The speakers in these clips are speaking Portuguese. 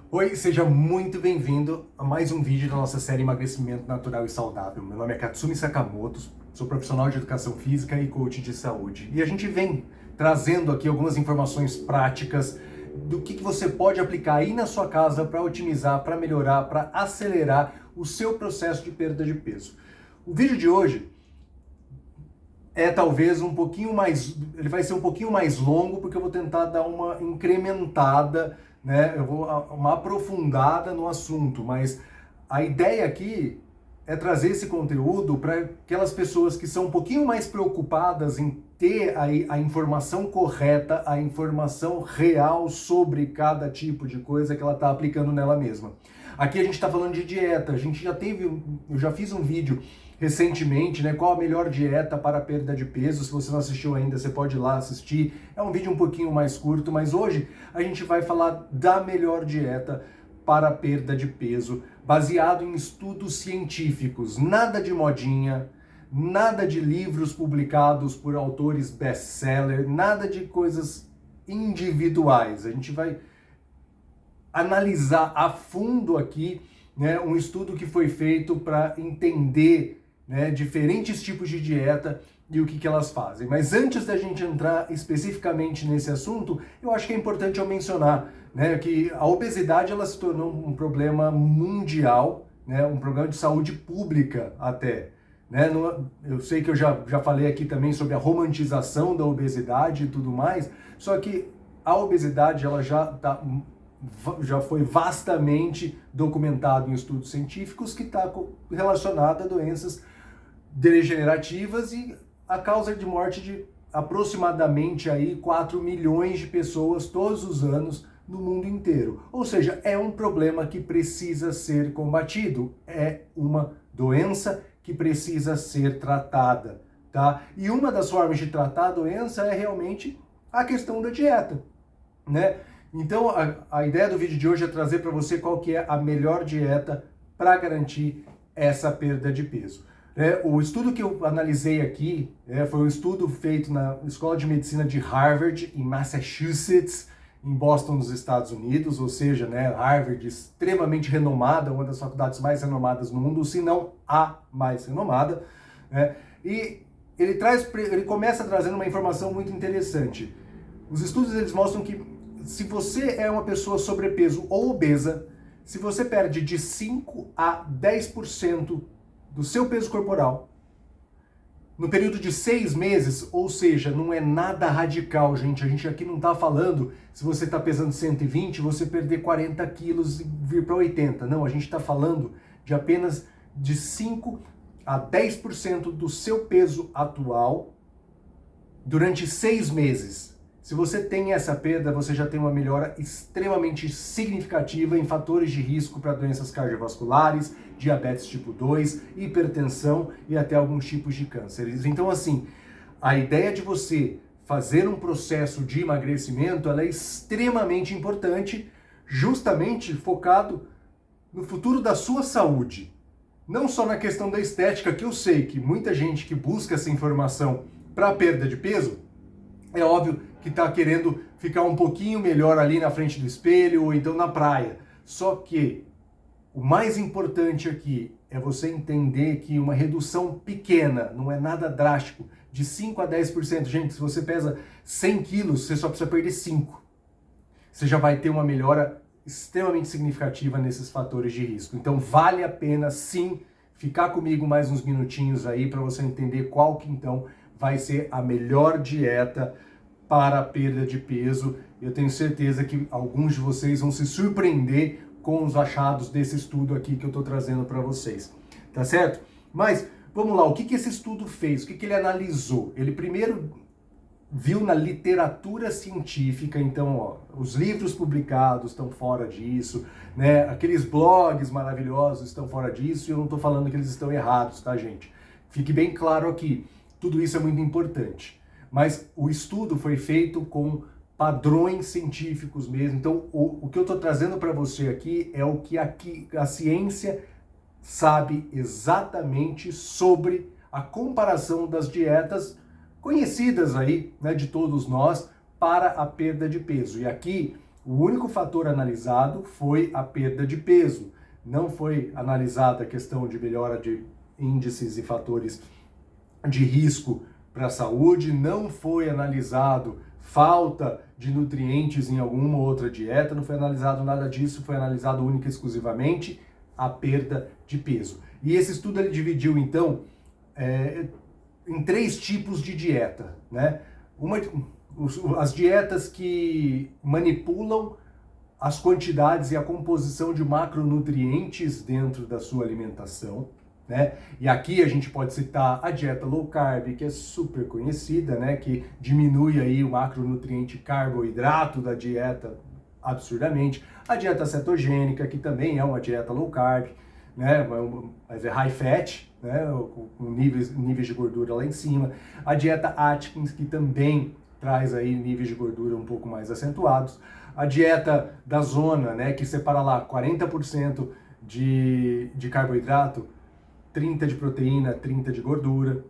Oi, seja muito bem-vindo a mais um vídeo da nossa série Emagrecimento Natural e Saudável. Meu nome é Katsumi Sakamoto, sou profissional de educação física e coach de saúde. E a gente vem trazendo aqui algumas informações práticas do que você pode aplicar aí na sua casa para otimizar, para melhorar, para acelerar o seu processo de perda de peso. O vídeo de hoje é talvez um pouquinho mais, ele vai ser um pouquinho mais longo porque eu vou tentar dar uma incrementada, né? Eu vou uma aprofundada no assunto, mas a ideia aqui é trazer esse conteúdo para aquelas pessoas que são um pouquinho mais preocupadas em ter a informação correta, a informação real sobre cada tipo de coisa que ela está aplicando nela mesma. Aqui a gente está falando de dieta, a gente já teve, eu já fiz um vídeo recentemente, né, qual a melhor dieta para a perda de peso. Se você não assistiu ainda, você pode ir lá assistir. É um vídeo um pouquinho mais curto, mas hoje a gente vai falar da melhor dieta para a perda de peso, baseado em estudos científicos, nada de modinha, nada de livros publicados por autores best-seller, nada de coisas individuais. A gente vai analisar a fundo aqui, né, um estudo que foi feito para entender, né, diferentes tipos de dieta e o que elas fazem. Mas antes da gente entrar especificamente nesse assunto, eu acho que é importante eu mencionar, né, que a obesidade ela se tornou um problema mundial, né, um problema de saúde pública até. Né? Eu sei que eu já falei aqui também sobre a romantização da obesidade e tudo mais, só que a obesidade ela já foi vastamente documentado em estudos científicos que está relacionada a doenças degenerativas e a causa de morte de aproximadamente aí 4 milhões de pessoas todos os anos no mundo inteiro. Ou seja, é um problema que precisa ser combatido, é uma doença que precisa ser tratada, tá? E uma das formas de tratar a doença é realmente a questão da dieta, né? Então, a ideia do vídeo de hoje é trazer para você qual que é a melhor dieta para garantir essa perda de peso. O estudo que eu analisei aqui foi um estudo feito na Escola de Medicina de Harvard, em Massachusetts, em Boston, nos Estados Unidos, ou seja, né, Harvard extremamente renomada, uma das faculdades mais renomadas no mundo, se não a mais renomada, né? E ele começa trazendo uma informação muito interessante. Os estudos eles mostram que se você é uma pessoa sobrepeso ou obesa, se você perde de 5 a 10% do seu peso corporal no período de 6 meses, ou seja, não é nada radical, gente. A gente aqui não está falando, se você está pesando 120, você perder 40 quilos e vir para 80. Não, a gente está falando de apenas de 5 a 10% do seu peso atual durante 6 meses. Se você tem essa perda, você já tem uma melhora extremamente significativa em fatores de risco para doenças cardiovasculares, diabetes tipo 2, hipertensão e até alguns tipos de cânceres. Então, assim, a ideia de você fazer um processo de emagrecimento, ela é extremamente importante, justamente focado no futuro da sua saúde. Não só na questão da estética, que eu sei que muita gente que busca essa informação para perda de peso, é óbvio que está querendo ficar um pouquinho melhor ali na frente do espelho ou então na praia. Só que o mais importante aqui é você entender que uma redução pequena, não é nada drástico, de 5 a 10%. Gente, se você pesa 100 quilos, você só precisa perder 5. Você já vai ter uma melhora extremamente significativa nesses fatores de risco. Então vale a pena sim ficar comigo mais uns minutinhos aí para você entender qual que então vai ser a melhor dieta para a perda de peso. Eu tenho certeza que alguns de vocês vão se surpreender com os achados desse estudo aqui que eu estou trazendo para vocês, tá certo? Mas vamos lá, o que esse estudo fez? O que ele analisou? Ele primeiro viu na literatura científica, então, ó, os livros publicados estão fora disso, né? Aqueles blogs maravilhosos estão fora disso, e eu não estou falando que eles estão errados, tá, gente? Fique bem claro aqui, tudo isso é muito importante. Mas o estudo foi feito com padrões científicos mesmo. Então, o que eu estou trazendo para você aqui é o que a ciência sabe exatamente sobre a comparação das dietas conhecidas aí, né, de todos nós, para a perda de peso. E aqui O único fator analisado foi a perda de peso. Não foi analisada a questão de melhora de índices e fatores de risco para a saúde, não foi analisado falta de nutrientes em alguma outra dieta, não foi analisado nada disso, foi analisado única e exclusivamente a perda de peso. E esse estudo ele dividiu, então, em 3 tipos de dieta, né? As dietas que manipulam as quantidades e a composição de macronutrientes dentro da sua alimentação, né? E aqui a gente pode citar a dieta low carb, que é super conhecida, né? Que diminui aí o macronutriente carboidrato da dieta absurdamente. A dieta cetogênica, que também é uma dieta low carb, né? Mas é high fat, né? Com níveis de gordura lá em cima. A dieta Atkins, que também traz aí níveis de gordura um pouco mais acentuados. A dieta da zona, né? Que separa lá 40% de carboidrato, 30% de proteína, 30% de gordura.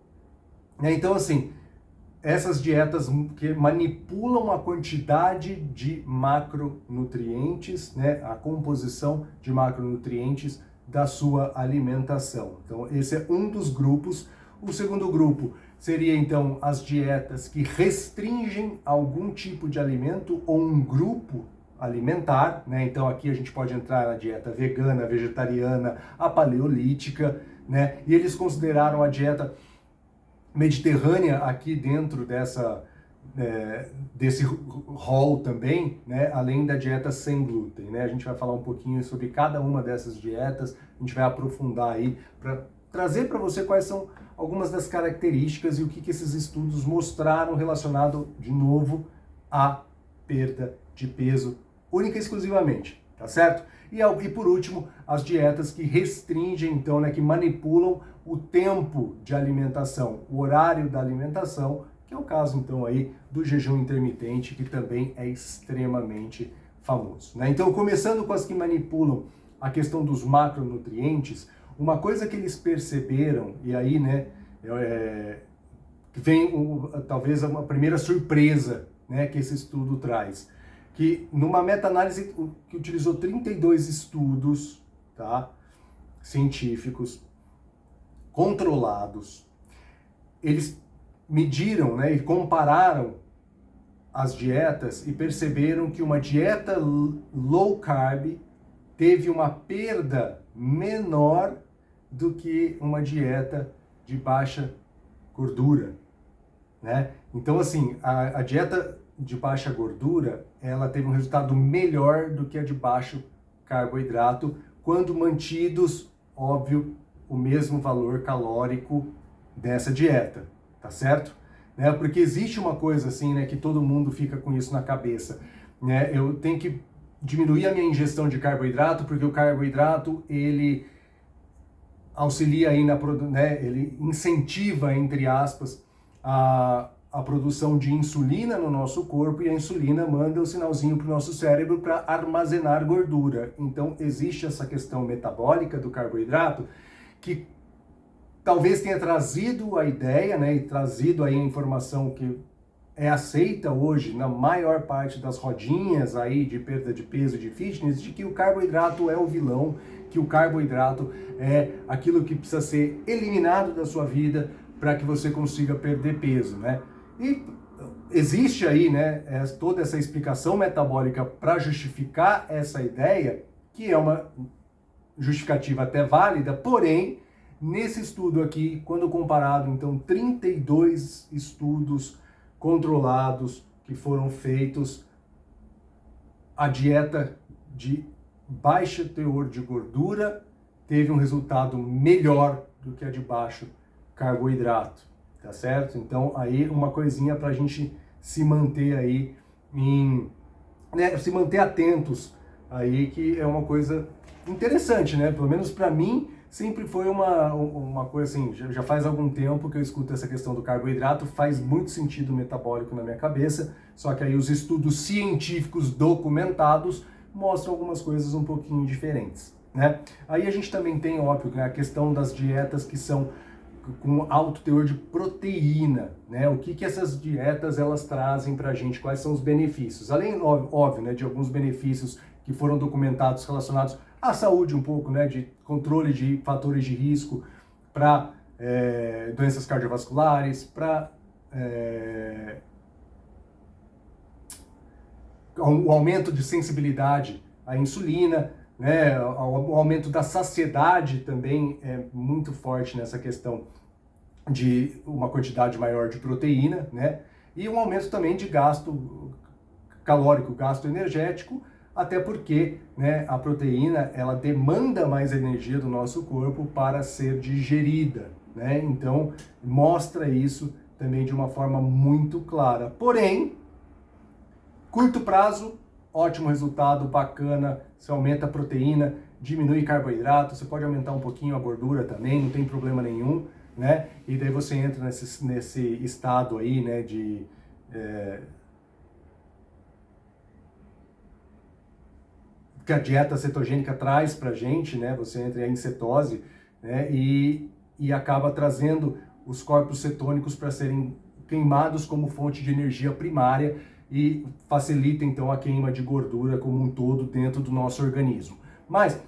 Então, assim, essas dietas que manipulam a quantidade de macronutrientes, né, a composição de macronutrientes da sua alimentação. Então, esse é um dos grupos. O segundo grupo seria, então, as dietas que restringem algum tipo de alimento ou um grupo alimentar, né? Então, aqui a gente pode entrar na dieta vegana, vegetariana, a paleolítica, né? E eles consideraram a dieta mediterrânea aqui dentro desse rol também, né? Além da dieta sem glúten, né? A gente vai falar um pouquinho sobre cada uma dessas dietas, a gente vai aprofundar aí para trazer para você quais são algumas das características e o que esses estudos mostraram relacionado, de novo, à perda de peso única e exclusivamente, tá certo? E por último, as dietas que restringem, então, né, que manipulam o tempo de alimentação, o horário da alimentação, que é o caso, então, aí do jejum intermitente, que também é extremamente famoso, né? Então, começando com as que manipulam a questão dos macronutrientes, uma coisa que eles perceberam, e aí, né, vem talvez uma primeira surpresa, né, que esse estudo traz, que numa meta-análise que utilizou 32 estudos, tá, científicos, controlados, eles mediram, né, e compararam as dietas e perceberam que uma dieta low carb teve uma perda menor do que uma dieta de baixa gordura, né? Então, assim, a dieta de baixa gordura, ela teve um resultado melhor do que a de baixo carboidrato, quando mantidos, óbvio, o mesmo valor calórico dessa dieta, tá certo? Né? Porque existe uma coisa assim, né, que todo mundo fica com isso na cabeça, né? Eu tenho que diminuir a minha ingestão de carboidrato, porque o carboidrato, ele auxilia aí né, ele incentiva, entre aspas, a produção de insulina no nosso corpo, e a insulina manda o sinalzinho para o nosso cérebro para armazenar gordura. Então, existe essa questão metabólica do carboidrato que talvez tenha trazido a ideia, né, e trazido aí a informação que é aceita hoje na maior parte das rodinhas aí de perda de peso, de fitness, de que o carboidrato é o vilão, que o carboidrato é aquilo que precisa ser eliminado da sua vida para que você consiga perder peso, né? E existe aí, né, toda essa explicação metabólica para justificar essa ideia, que é uma justificativa até válida, porém, nesse estudo aqui, quando comparado, então, 32 estudos controlados que foram feitos, a dieta de baixo teor de gordura teve um resultado melhor do que a de baixo carboidrato, tá certo? Então, aí uma coisinha para a gente se manter aí né, se manter atentos aí, que é uma coisa interessante, né? Pelo menos para mim, sempre foi uma coisa assim, já faz algum tempo que eu escuto essa questão do carboidrato, faz muito sentido metabólico na minha cabeça, só que aí os estudos científicos documentados mostram algumas coisas um pouquinho diferentes, né? Aí a gente também tem, óbvio, a questão das dietas que são com alto teor de proteína, né? O que essas dietas elas trazem para a gente, quais são os benefícios? Além, óbvio, né, de alguns benefícios que foram documentados relacionados à saúde um pouco, né, de controle de fatores de risco para doenças cardiovasculares, para o aumento de sensibilidade à insulina, né? O aumento da saciedade também é muito forte nessa questão de uma quantidade maior de proteína, né? E um aumento também de gasto calórico, gasto energético, até porque, né, a proteína ela demanda mais energia do nosso corpo para ser digerida, né? Então mostra isso também de uma forma muito clara. Porém, curto prazo, ótimo resultado, bacana, você aumenta a proteína, diminui carboidrato, você pode aumentar um pouquinho a gordura também, não tem problema nenhum, né? E daí você entra nesse estado aí, né, que a dieta cetogênica traz pra gente, né? Você entra em cetose, né? E acaba trazendo os corpos cetônicos para serem queimados como fonte de energia primária e facilita então a queima de gordura como um todo dentro do nosso organismo. Mas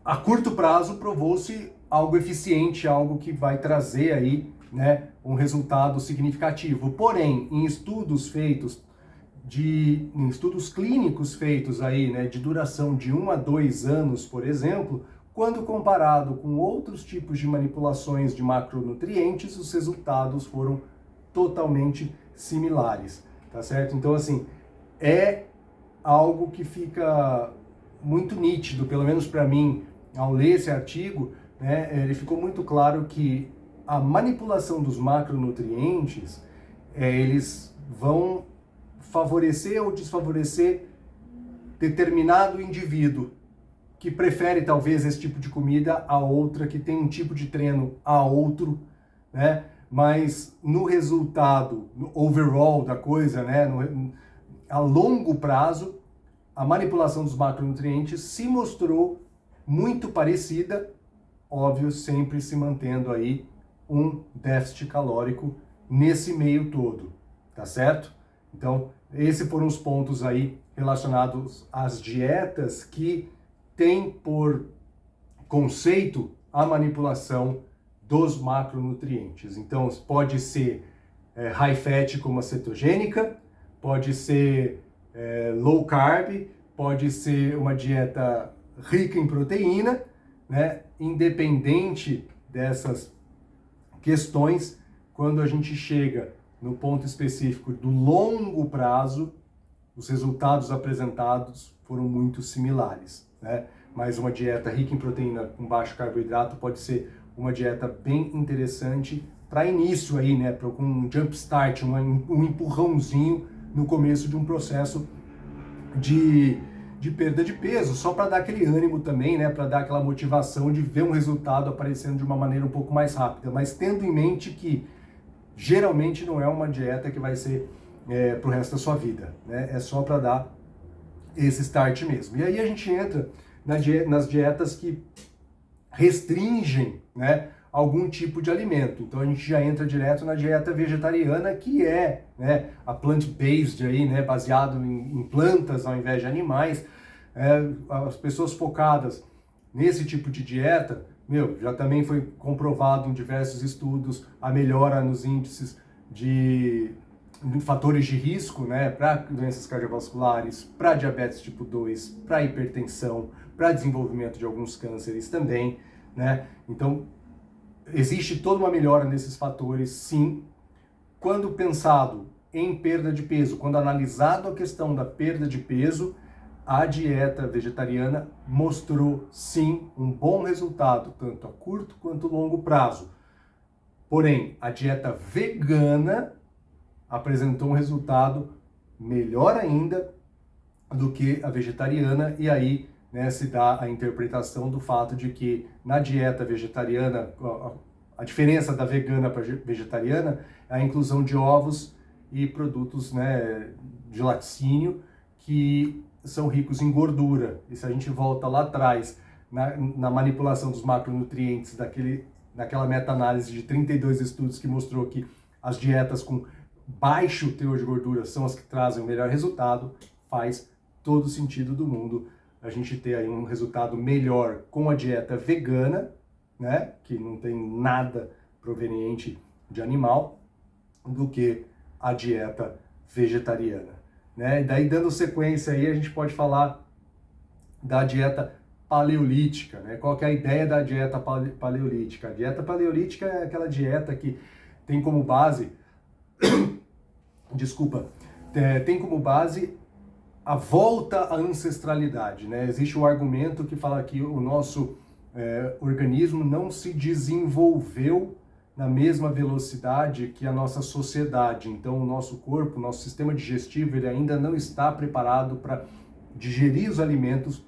a curto prazo provou-se algo eficiente, algo que vai trazer aí, né, um resultado significativo. Porém, em estudos clínicos feitos aí, né, de duração de 1 a 2 anos, por exemplo, quando comparado com outros tipos de manipulações de macronutrientes, os resultados foram totalmente similares, tá certo? Então, assim, é algo que fica muito nítido, pelo menos para mim, ao ler esse artigo, né, ele ficou muito claro que a manipulação dos macronutrientes, eles vão favorecer ou desfavorecer determinado indivíduo que prefere talvez esse tipo de comida a outra, que tem um tipo de treino a outro, né? Mas no resultado, no overall da coisa, né, a longo prazo, a manipulação dos macronutrientes se mostrou muito parecida, óbvio, sempre se mantendo aí um déficit calórico nesse meio todo, tá certo? Então, esses foram os pontos aí relacionados às dietas que têm por conceito a manipulação dos macronutrientes. Então, pode ser high fat como a cetogênica, pode ser low carb, pode ser uma dieta rica em proteína, né? Independente dessas questões, quando a gente chega no ponto específico do longo prazo, os resultados apresentados foram muito similares, né? Mas uma dieta rica em proteína com baixo carboidrato pode ser uma dieta bem interessante para início aí, né? Para um jump start, um empurrãozinho no começo de um processo de perda de peso, só para dar aquele ânimo também, né? Para dar aquela motivação de ver um resultado aparecendo de uma maneira um pouco mais rápida, mas tendo em mente que geralmente não é uma dieta que vai ser para o resto da sua vida, né? É só para dar esse start mesmo. E aí a gente entra nas dietas que restringem, né, algum tipo de alimento. Então a gente já entra direto na dieta vegetariana, que é, né, a plant-based aí, né, baseado em plantas ao invés de animais. As pessoas focadas nesse tipo de dieta, já também foi comprovado em diversos estudos a melhora nos índices de fatores de risco, né, para doenças cardiovasculares, para diabetes tipo 2, para hipertensão, para desenvolvimento de alguns cânceres também, né? Então, existe toda uma melhora nesses fatores, sim. Quando pensado em perda de peso, quando analisado a questão da perda de peso, a dieta vegetariana mostrou, sim, um bom resultado, tanto a curto quanto a longo prazo. Porém, a dieta vegana apresentou um resultado melhor ainda do que a vegetariana, e aí, né, se dá a interpretação do fato de que na dieta vegetariana, a diferença da vegana para a vegetariana é a inclusão de ovos e produtos, né, de laticínio que são ricos em gordura. E se a gente volta lá atrás, na manipulação dos macronutrientes daquele naquela meta-análise de 32 estudos que mostrou que as dietas com baixo teor de gordura são as que trazem o melhor resultado, faz todo o sentido do mundo a gente ter aí um resultado melhor com a dieta vegana, né, que não tem nada proveniente de animal, do que a dieta vegetariana, né? E daí, dando sequência aí, a gente pode falar da dieta paleolítica, né? Qual que é a ideia da dieta paleolítica? A dieta paleolítica é aquela dieta que tem como base, tem como base a volta à ancestralidade, né? Existe um argumento que fala que o nosso organismo não se desenvolveu na mesma velocidade que a nossa sociedade. Então, o nosso corpo, o nosso sistema digestivo, ele ainda não está preparado para digerir os alimentos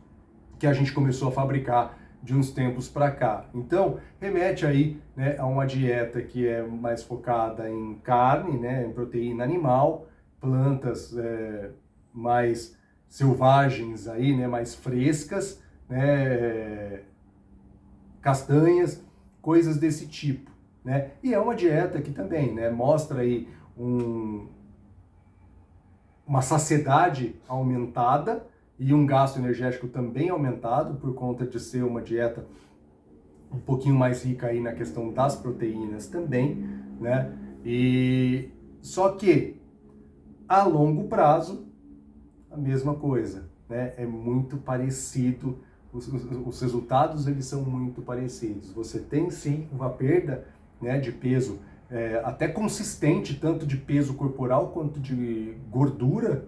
que a gente começou a fabricar de uns tempos para cá. Então, remete aí, né, a uma dieta que é mais focada em carne, né, em proteína animal, plantas mais selvagens aí, né, mais frescas, né, castanhas, coisas desse tipo, né? E é uma dieta que também, né, mostra aí uma saciedade aumentada e um gasto energético também aumentado por conta de ser uma dieta um pouquinho mais rica aí na questão das proteínas também, né? E só que a longo prazo a mesma coisa, né? É muito parecido, os resultados eles são muito parecidos. Você tem sim uma perda, né, de peso até consistente, tanto de peso corporal quanto de gordura,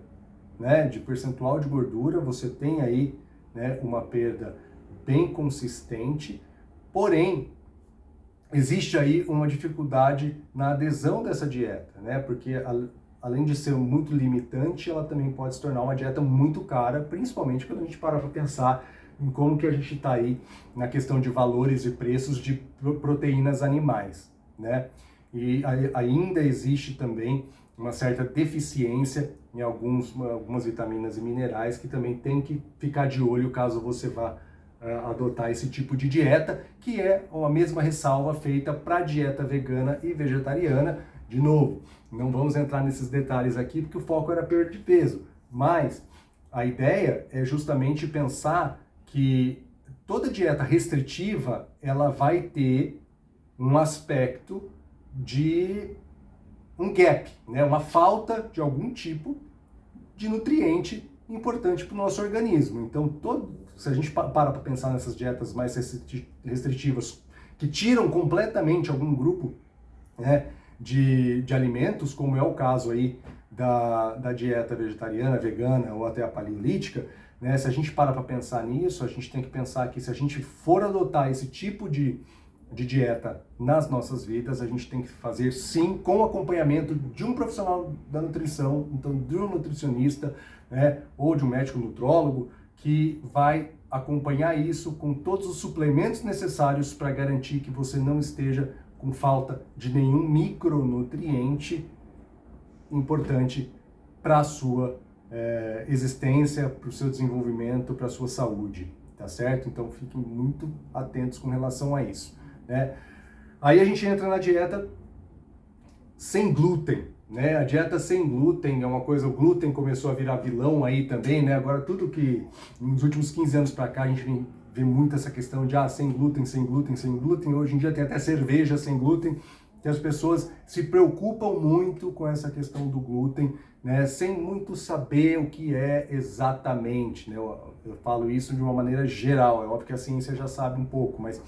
né, de percentual de gordura, você tem aí, né, uma perda bem consistente, porém, existe aí uma dificuldade na adesão dessa dieta, né, porque além de ser muito limitante, ela também pode se tornar uma dieta muito cara, principalmente quando a gente para para pensar em como que a gente está aí na questão de valores e preços de proteínas animais, né? E ainda existe também uma certa deficiência em algumas vitaminas e minerais que também tem que ficar de olho caso você vá adotar esse tipo de dieta, que é a mesma ressalva feita para a dieta vegana e vegetariana. De novo, não vamos entrar nesses detalhes aqui porque o foco era perda de peso, mas a ideia é justamente pensar que toda dieta restritiva ela vai ter um aspecto de um gap, né? Uma falta de algum tipo de nutriente importante para o nosso organismo. Então, se a gente para pensar nessas dietas mais restritivas que tiram completamente algum grupo, né, de alimentos, como é o caso aí da dieta vegetariana, vegana ou até a paleolítica, né? Se a gente para pensar nisso, a gente tem que pensar que se a gente for adotar esse tipo de dieta nas nossas vidas, a gente tem que fazer sim com acompanhamento de um profissional da nutrição, então de um nutricionista, né, ou de um médico nutrólogo, que vai acompanhar isso com todos os suplementos necessários para garantir que você não esteja com falta de nenhum micronutriente importante para a sua existência, para o seu desenvolvimento, para a sua saúde, tá certo? Então fiquem muito atentos com relação a isso, né? Aí a gente entra na dieta sem glúten, né? A dieta sem glúten é uma coisa, o glúten começou a virar vilão aí também, né? Agora tudo que nos últimos 15 anos para cá a gente vê muito essa questão de sem glúten, sem glúten, sem glúten. Hoje em dia tem até cerveja sem glúten, que as pessoas se preocupam muito com essa questão do glúten, né, sem muito saber o que é exatamente, né? Eu falo isso de uma maneira geral, é óbvio que a ciência já sabe um pouco, mas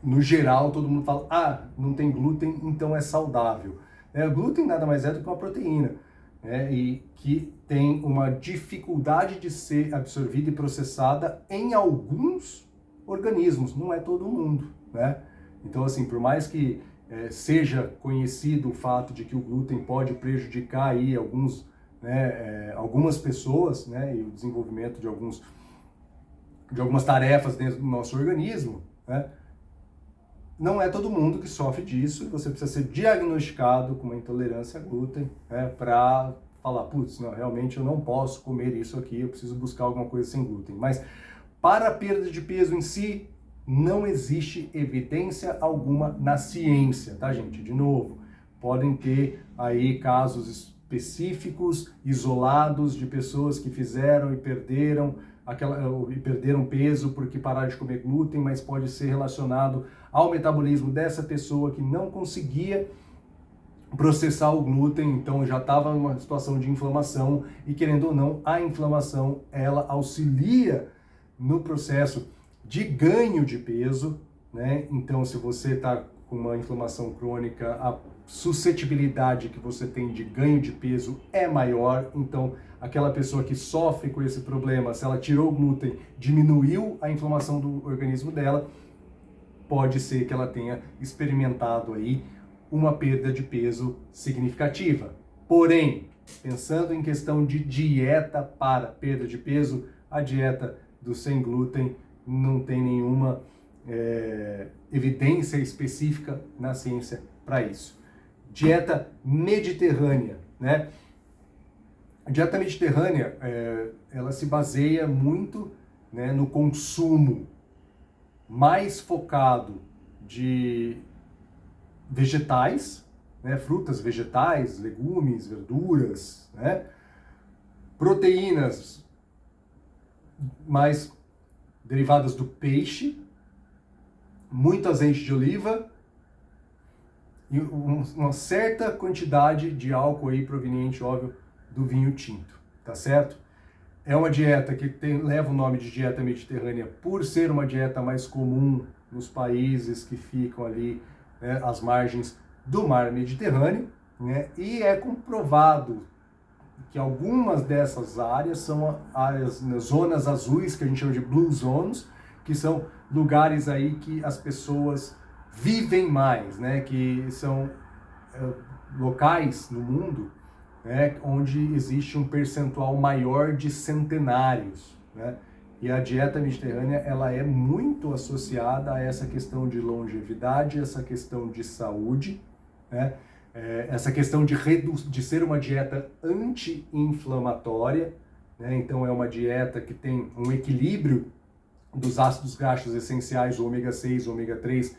no geral todo mundo fala, não tem glúten, então é saudável. O glúten nada mais é do que uma proteína, né, e que tem uma dificuldade de ser absorvida e processada em alguns organismos, não é todo mundo, né? Então, assim, por mais que seja conhecido o fato de que o glúten pode prejudicar aí algumas pessoas, né, e o desenvolvimento de algumas tarefas dentro do nosso organismo, né, não é todo mundo que sofre disso, e você precisa ser diagnosticado com uma intolerância a glúten, né, para falar, putz, não, realmente eu não posso comer isso aqui, eu preciso buscar alguma coisa sem glúten. Mas para a perda de peso em si, não existe evidência alguma na ciência, tá, gente? De novo, podem ter aí casos específicos, isolados, de pessoas que fizeram e perderam peso porque pararam de comer glúten, mas pode ser relacionado ao metabolismo dessa pessoa que não conseguia processar o glúten, então já estava em uma situação de inflamação e, querendo ou não, a inflamação ela auxilia no processo de ganho de peso, né? Então, se você está com uma inflamação crônica, a suscetibilidade que você tem de ganho de peso é maior. Então, aquela pessoa que sofre com esse problema, se ela tirou o glúten, diminuiu a inflamação do organismo dela, pode ser que ela tenha experimentado aí uma perda de peso significativa. Porém, pensando em questão de dieta para perda de peso, a dieta do sem glúten não tem nenhuma evidência específica na ciência para isso. Dieta mediterrânea, né? A dieta mediterrânea, ela se baseia muito, né, no consumo mais focado de vegetais, né, frutas, vegetais, legumes, verduras, né, proteínas mais derivadas do peixe, muito azeite de oliva e uma certa quantidade de álcool aí proveniente, óbvio, do vinho tinto, tá certo? É uma dieta que leva o nome de dieta mediterrânea por ser uma dieta mais comum nos países que ficam ali, né, às margens do mar Mediterrâneo, né, e é comprovado que algumas dessas áreas são áreas, zonas azuis, que a gente chama de blue zones, que são lugares aí que as pessoas vivem mais, né, que são locais no mundo, né, onde existe um percentual maior de centenários, né? E a dieta mediterrânea, ela é muito associada a essa questão de longevidade, essa questão de saúde, né? Essa questão de ser uma dieta anti-inflamatória, né? Então é uma dieta que tem um equilíbrio dos ácidos graxos essenciais, o ômega 6, o ômega 3,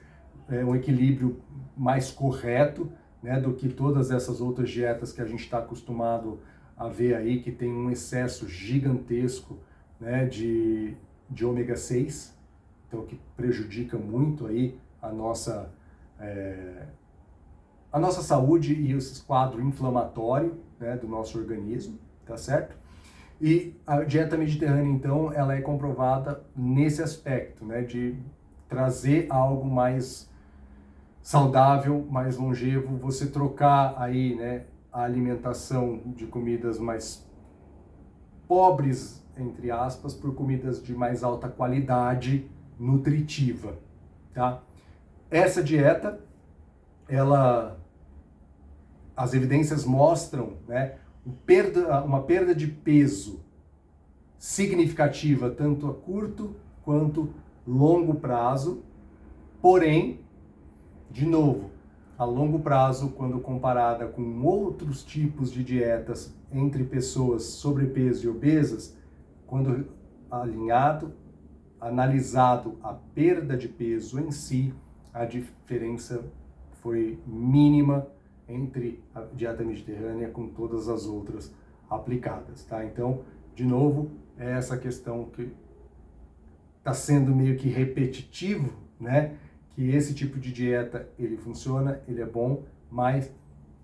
um equilíbrio mais correto, né, do que todas essas outras dietas que a gente está acostumado a ver aí, que tem um excesso gigantesco, né, de ômega 6, então que prejudica muito aí a nossa saúde e esse quadro inflamatório, né, do nosso organismo, tá certo? E a dieta mediterrânea, então, ela é comprovada nesse aspecto, né, de trazer algo mais saudável, mais longevo, você trocar aí, né, a alimentação de comidas mais pobres, entre aspas, por comidas de mais alta qualidade nutritiva, tá? Essa dieta, as evidências mostram, né, uma perda de peso significativa, tanto a curto quanto longo prazo, porém, de novo, a longo prazo, quando comparada com outros tipos de dietas entre pessoas sobrepeso e obesas, quando analisado a perda de peso em si, a diferença foi mínima entre a dieta mediterrânea com todas as outras aplicadas, tá? Então, de novo, é essa questão que está sendo meio que repetitivo, né? Que esse tipo de dieta, ele funciona, ele é bom, mas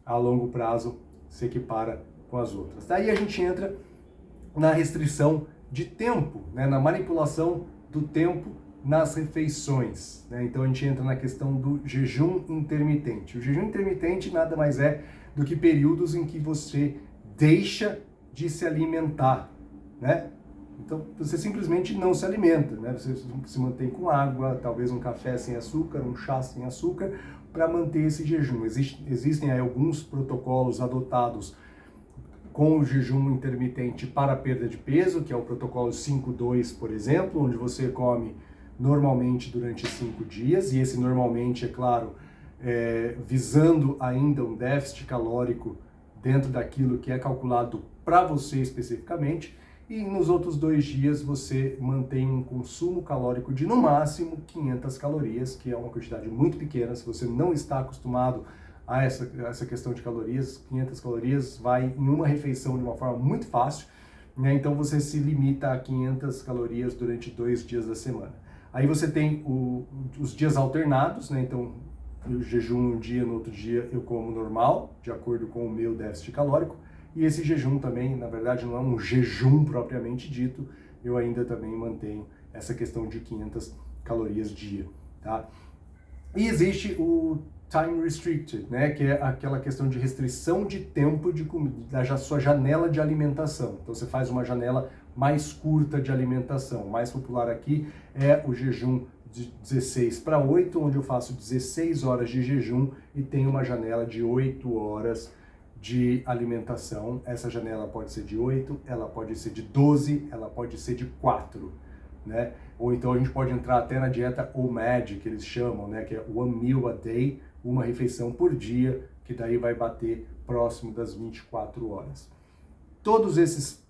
a longo prazo se equipara com as outras. Daí a gente entra na restrição de tempo, né? Na manipulação do tempo nas refeições, né? Então a gente entra na questão do jejum intermitente. O jejum intermitente nada mais é do que períodos em que você deixa de se alimentar, né? Então, você simplesmente não se alimenta, né? Você se mantém com água, talvez um café sem açúcar, um chá sem açúcar, para manter esse jejum. Existem aí alguns protocolos adotados com o jejum intermitente para a perda de peso, que é o protocolo 5-2, por exemplo, onde você come normalmente durante 5 dias, e esse normalmente, é claro, visando ainda um déficit calórico dentro daquilo que é calculado para você especificamente. e nos outros 2 dias você mantém um consumo calórico de no máximo 500 calorias, que é uma quantidade muito pequena. Se você não está acostumado a essa questão de calorias, 500 calorias vai em uma refeição de uma forma muito fácil, né? Então você se limita a 500 calorias durante 2 dias da semana. Aí você tem os dias alternados, né? Então eu jejuo um dia, no outro dia eu como normal, de acordo com o meu déficit calórico. E esse jejum também, na verdade, não é um jejum propriamente dito, eu ainda também mantenho essa questão de 500 calorias dia, tá? E existe o time restricted, né, que é aquela questão de restrição de tempo de comida, da sua janela de alimentação. Então você faz uma janela mais curta de alimentação. O mais popular aqui é o jejum de 16 para 8, onde eu faço 16 horas de jejum e tenho uma janela de 8 horas de alimentação. Essa janela pode ser de 8, ela pode ser de 12, ela pode ser de 4, né? Ou então a gente pode entrar até na dieta OMAD, que eles chamam, né? Que é one meal a day, uma refeição por dia, que daí vai bater próximo das 24 horas. Todos esses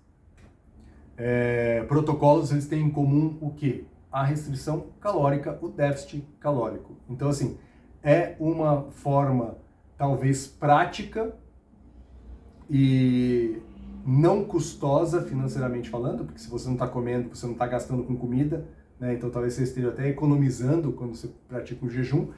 protocolos, eles têm em comum o quê? A restrição calórica, o déficit calórico. Então, assim, é uma forma talvez prática e não custosa financeiramente falando, porque se você não está comendo, você não está gastando com comida, né? Então talvez você esteja até economizando quando você pratica um jejum,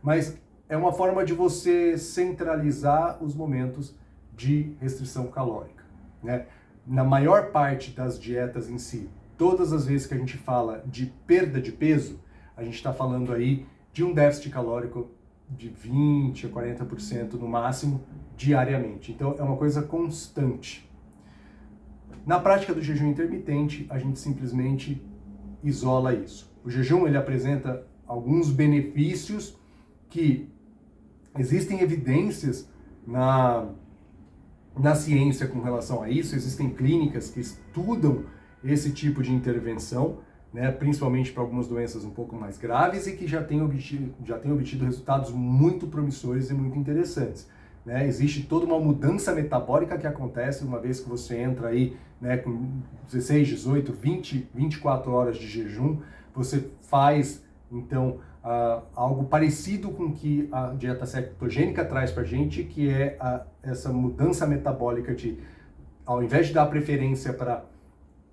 mas é uma forma de você centralizar os momentos de restrição calórica, né? Na maior parte das dietas em si, todas as vezes que a gente fala de perda de peso, a gente está falando aí de um déficit calórico de 20% a 40% no máximo diariamente. Então é uma coisa constante. Na prática do jejum intermitente, a gente simplesmente isola isso. O jejum ele apresenta alguns benefícios que existem evidências na ciência com relação a isso, existem clínicas que estudam esse tipo de intervenção, né, principalmente para algumas doenças um pouco mais graves e que já têm obtido resultados muito promissores e muito interessantes. Né? Existe toda uma mudança metabólica que acontece uma vez que você entra aí, né, com 16, 18, 20, 24 horas de jejum, você faz então algo parecido com o que a dieta cetogênica traz para a gente, que é essa mudança metabólica de, ao invés de dar preferência para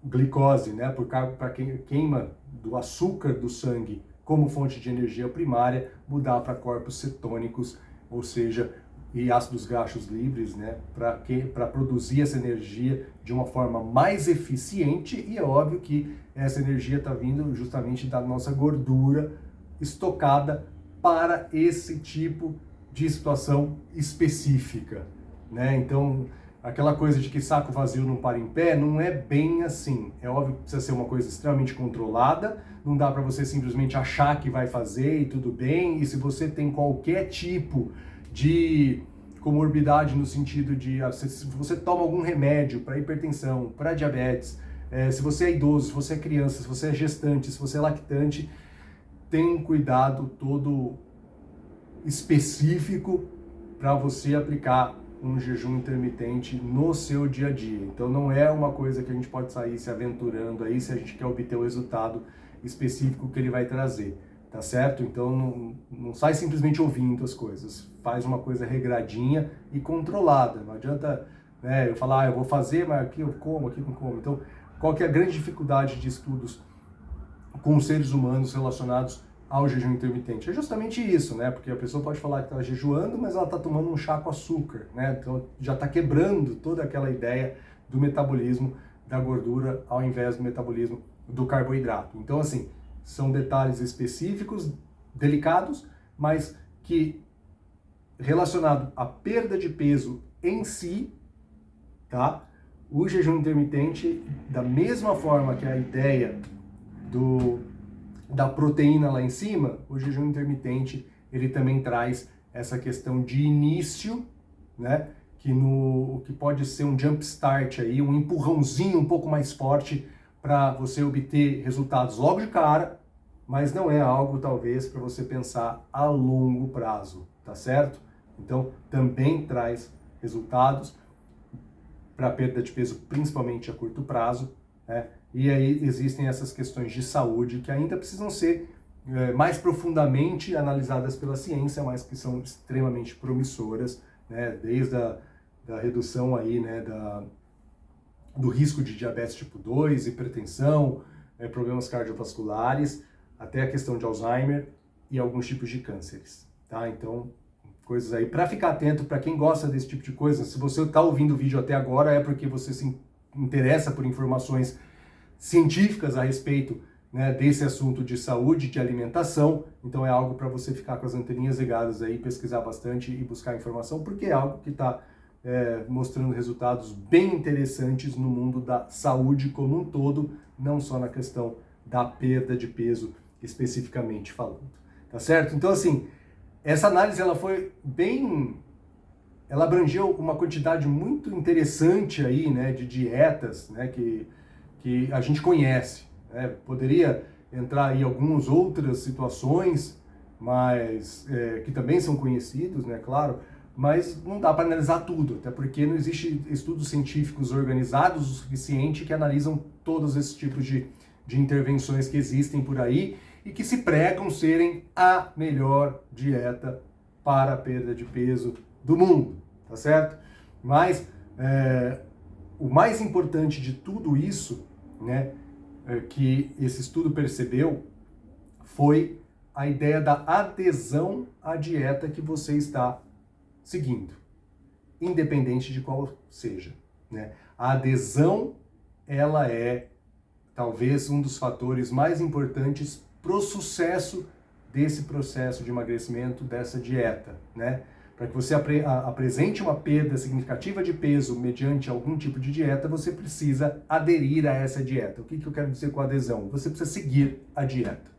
glicose, né, para queima do açúcar do sangue como fonte de energia primária, mudar para corpos cetônicos, ou seja, e ácidos graxos livres, né, para produzir essa energia de uma forma mais eficiente. E é óbvio que essa energia está vindo justamente da nossa gordura estocada para esse tipo de situação específica, né? Então, aquela coisa de que saco vazio não para em pé, não é bem assim. É óbvio que precisa ser uma coisa extremamente controlada, não dá para você simplesmente achar que vai fazer e tudo bem, e se você tem qualquer tipo de comorbidade no sentido de, se você toma algum remédio para hipertensão, para diabetes, se você é idoso, se você é criança, se você é gestante, se você é lactante, tem um cuidado todo específico para você aplicar um jejum intermitente no seu dia a dia. Então não é uma coisa que a gente pode sair se aventurando aí se a gente quer obter o resultado específico que ele vai trazer, tá certo? Então não sai simplesmente ouvindo as coisas, faz uma coisa regradinha e controlada. Não adianta, né, eu falar, eu vou fazer, mas aqui eu como, aqui não como. Então, qual que é a grande dificuldade de estudos com os seres humanos relacionados ao jejum intermitente? É justamente isso, né? Porque a pessoa pode falar que está jejuando, mas ela está tomando um chá com açúcar, né? Então já está quebrando toda aquela ideia do metabolismo da gordura ao invés do metabolismo do carboidrato. Então, assim, são detalhes específicos, delicados, mas que relacionado à perda de peso em si, tá? O jejum intermitente, da mesma forma que a ideia da proteína lá em cima, o jejum intermitente, ele também traz essa questão de início, né? Que pode ser um jump start aí, um empurrãozinho um pouco mais forte para você obter resultados logo de cara, mas não é algo talvez para você pensar a longo prazo, tá certo? Então também traz resultados para perda de peso, principalmente a curto prazo, né? E aí existem essas questões de saúde que ainda precisam ser mais profundamente analisadas pela ciência, mas que são extremamente promissoras, né? Desde da redução aí, né, do risco de diabetes tipo 2, hipertensão, problemas cardiovasculares, até a questão de Alzheimer e alguns tipos de cânceres, tá? Então, coisas aí para ficar atento, para quem gosta desse tipo de coisa. Se você está ouvindo o vídeo até agora, é porque você se interessa por informações científicas a respeito, né, desse assunto de saúde, de alimentação. Então é algo para você ficar com as anteninhas ligadas aí, pesquisar bastante e buscar informação, porque é algo que está mostrando resultados bem interessantes no mundo da saúde como um todo, não só na questão da perda de peso especificamente falando, tá certo? Então assim, essa análise ela foi ela abrangeu uma quantidade muito interessante aí, né, de dietas, né, que a gente conhece, né? Poderia entrar aí algumas outras situações, mas que também são conhecidos, né, claro, mas não dá para analisar tudo, até porque não existe estudos científicos organizados o suficiente que analisam todos esses tipos de intervenções que existem por aí e que se pregam serem a melhor dieta para a perda de peso do mundo, tá certo? Mas o mais importante de tudo isso, né, que esse estudo percebeu, foi a ideia da adesão à dieta que você está seguindo, independente de qual seja, né? A adesão, ela é talvez um dos fatores mais importantes para o sucesso desse processo de emagrecimento, dessa dieta, né? Para que você apresente uma perda significativa de peso mediante algum tipo de dieta, você precisa aderir a essa dieta. O que eu quero dizer com adesão? Você precisa seguir a dieta.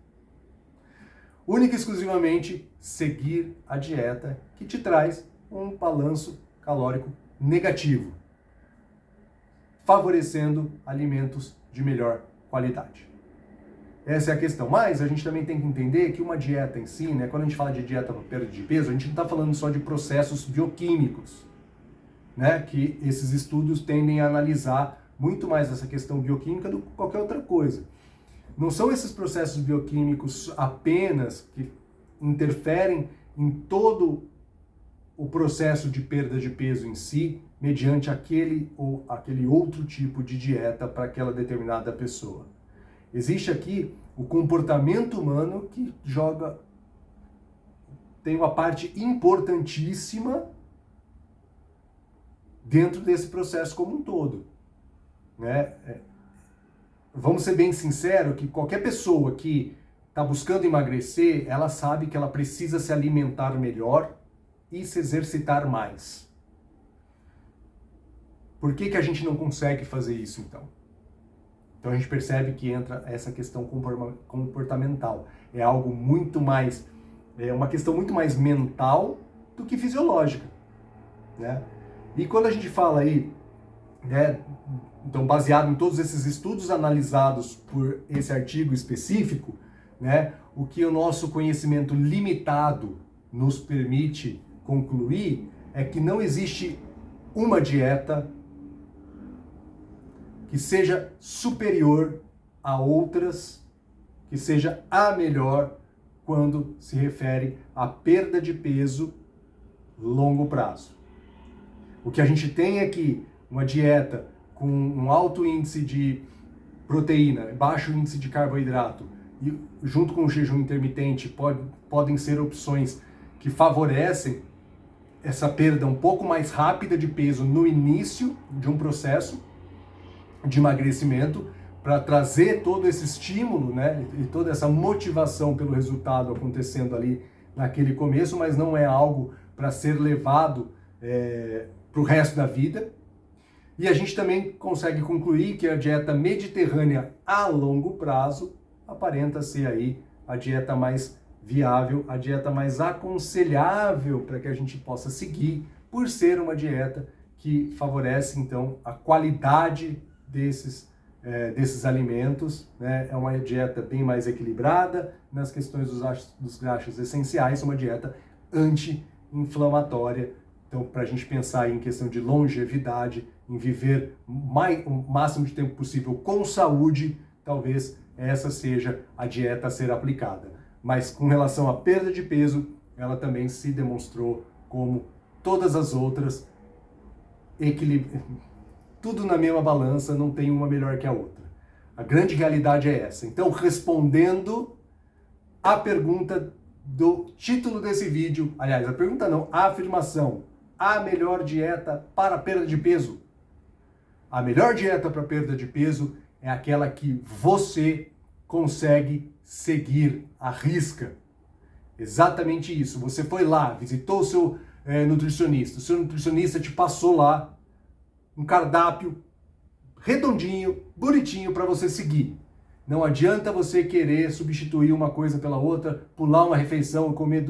Única e exclusivamente seguir a dieta que te traz um balanço calórico negativo, favorecendo alimentos de melhor qualidade. Essa é a questão. Mas a gente também tem que entender que uma dieta em si, né, quando a gente fala de dieta para perda de peso, a gente não está falando só de processos bioquímicos, né, que esses estudos tendem a analisar muito mais essa questão bioquímica do que qualquer outra coisa. Não são esses processos bioquímicos apenas que interferem em todo o processo de perda de peso em si, mediante aquele ou aquele outro tipo de dieta para aquela determinada pessoa. Existe aqui o comportamento humano que tem uma parte importantíssima dentro desse processo como um todo, né? Vamos ser bem sinceros que qualquer pessoa que está buscando emagrecer, ela sabe que ela precisa se alimentar melhor e se exercitar mais. Por que a gente não consegue fazer isso, então? Então a gente percebe que entra essa questão comportamental. É algo muito mais, uma questão muito mais mental do que fisiológica, né? E quando a gente fala aí, né, então baseado em todos esses estudos analisados por esse artigo específico, né, o que o nosso conhecimento limitado nos permite concluir é que não existe uma dieta que seja superior a outras, que seja a melhor quando se refere à perda de peso longo prazo. O que a gente tem é que uma dieta com um alto índice de proteína, baixo índice de carboidrato, e junto com o jejum intermitente podem ser opções que favorecem essa perda um pouco mais rápida de peso no início de um processo de emagrecimento, para trazer todo esse estímulo, né, e toda essa motivação pelo resultado acontecendo ali naquele começo, mas não é algo para ser levado para o resto da vida. E a gente também consegue concluir que a dieta mediterrânea a longo prazo aparenta ser aí a dieta mais viável, a dieta mais aconselhável para que a gente possa seguir, por ser uma dieta que favorece então a qualidade desses alimentos, né? É uma dieta bem mais equilibrada nas questões dos graxos essenciais, uma dieta anti-inflamatória. Então, para a gente pensar em questão de longevidade, em viver o máximo de tempo possível com saúde, talvez essa seja a dieta a ser aplicada. Mas com relação à perda de peso, ela também se demonstrou como todas as outras, tudo na mesma balança, não tem uma melhor que a outra. A grande realidade é essa. Então, respondendo a pergunta do título desse vídeo, aliás, a pergunta não, a afirmação, a melhor dieta para perda de peso. A melhor dieta para perda de peso é aquela que você consegue seguir à risca. Exatamente isso. Você foi lá, visitou o seu nutricionista. O seu nutricionista te passou lá um cardápio redondinho, bonitinho para você seguir. Não adianta você querer substituir uma coisa pela outra, pular uma refeição, comer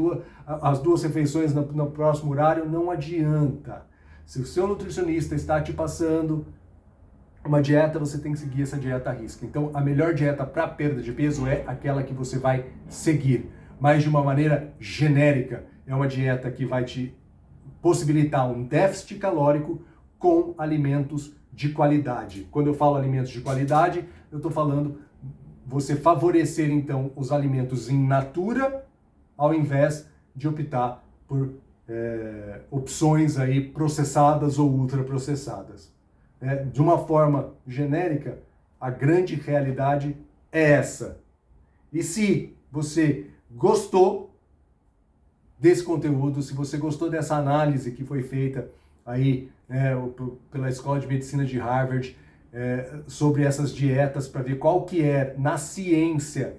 as duas refeições no próximo horário. Não adianta. Se o seu nutricionista está te passando uma dieta, você tem que seguir essa dieta à risca. Então, a melhor dieta para perda de peso é aquela que você vai seguir, mas de uma maneira genérica. É uma dieta que vai te possibilitar um déficit calórico com alimentos de qualidade. Quando eu falo alimentos de qualidade, eu estou falando você favorecer, então, os alimentos in natura, ao invés de optar por opções aí processadas ou ultraprocessadas. De uma forma genérica, a grande realidade é essa. E se você gostou desse conteúdo, se você gostou dessa análise que foi feita aí pela Escola de Medicina de Harvard sobre essas dietas, para ver qual que é, na ciência,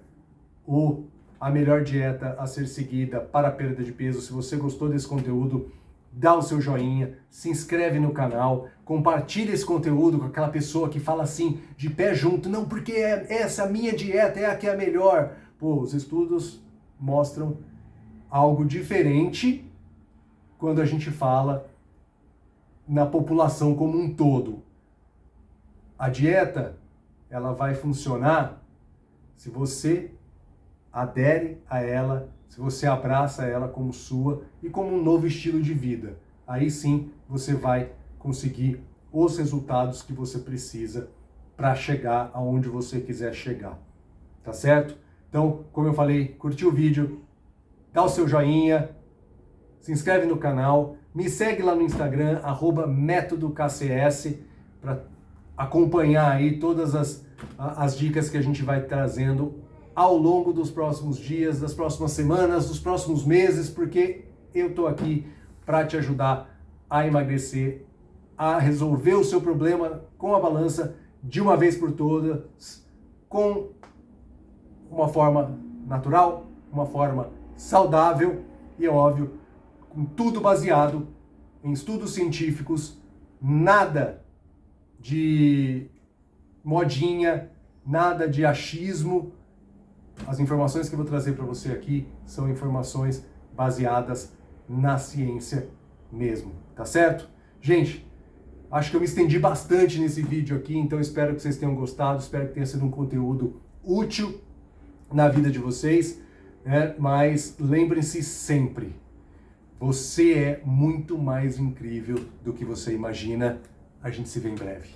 a melhor dieta a ser seguida para a perda de peso. Se você gostou desse conteúdo, dá o seu joinha, se inscreve no canal, compartilha esse conteúdo com aquela pessoa que fala assim, de pé junto, não, porque essa minha dieta é a que é a melhor. Pô, os estudos mostram algo diferente quando a gente fala na população como um todo. A dieta, ela vai funcionar se você adere a ela, se você abraça ela como sua e como um novo estilo de vida. Aí sim você vai conseguir os resultados que você precisa para chegar aonde você quiser chegar. Tá certo? Então, como eu falei, curtiu o vídeo, dá o seu joinha, se inscreve no canal, me segue lá no Instagram, @métodokcs, para acompanhar aí todas as dicas que a gente vai trazendo ao longo dos próximos dias, das próximas semanas, dos próximos meses, porque eu estou aqui para te ajudar a emagrecer, a resolver o seu problema com a balança de uma vez por todas, com uma forma natural, uma forma saudável e, é óbvio, com tudo baseado em estudos científicos, nada de modinha, nada de achismo. As informações que eu vou trazer para você aqui são informações baseadas na ciência mesmo, tá certo? Gente, acho que eu me estendi bastante nesse vídeo aqui, então espero que vocês tenham gostado, espero que tenha sido um conteúdo útil na vida de vocês, né? Mas lembrem-se sempre, você é muito mais incrível do que você imagina. A gente se vê em breve.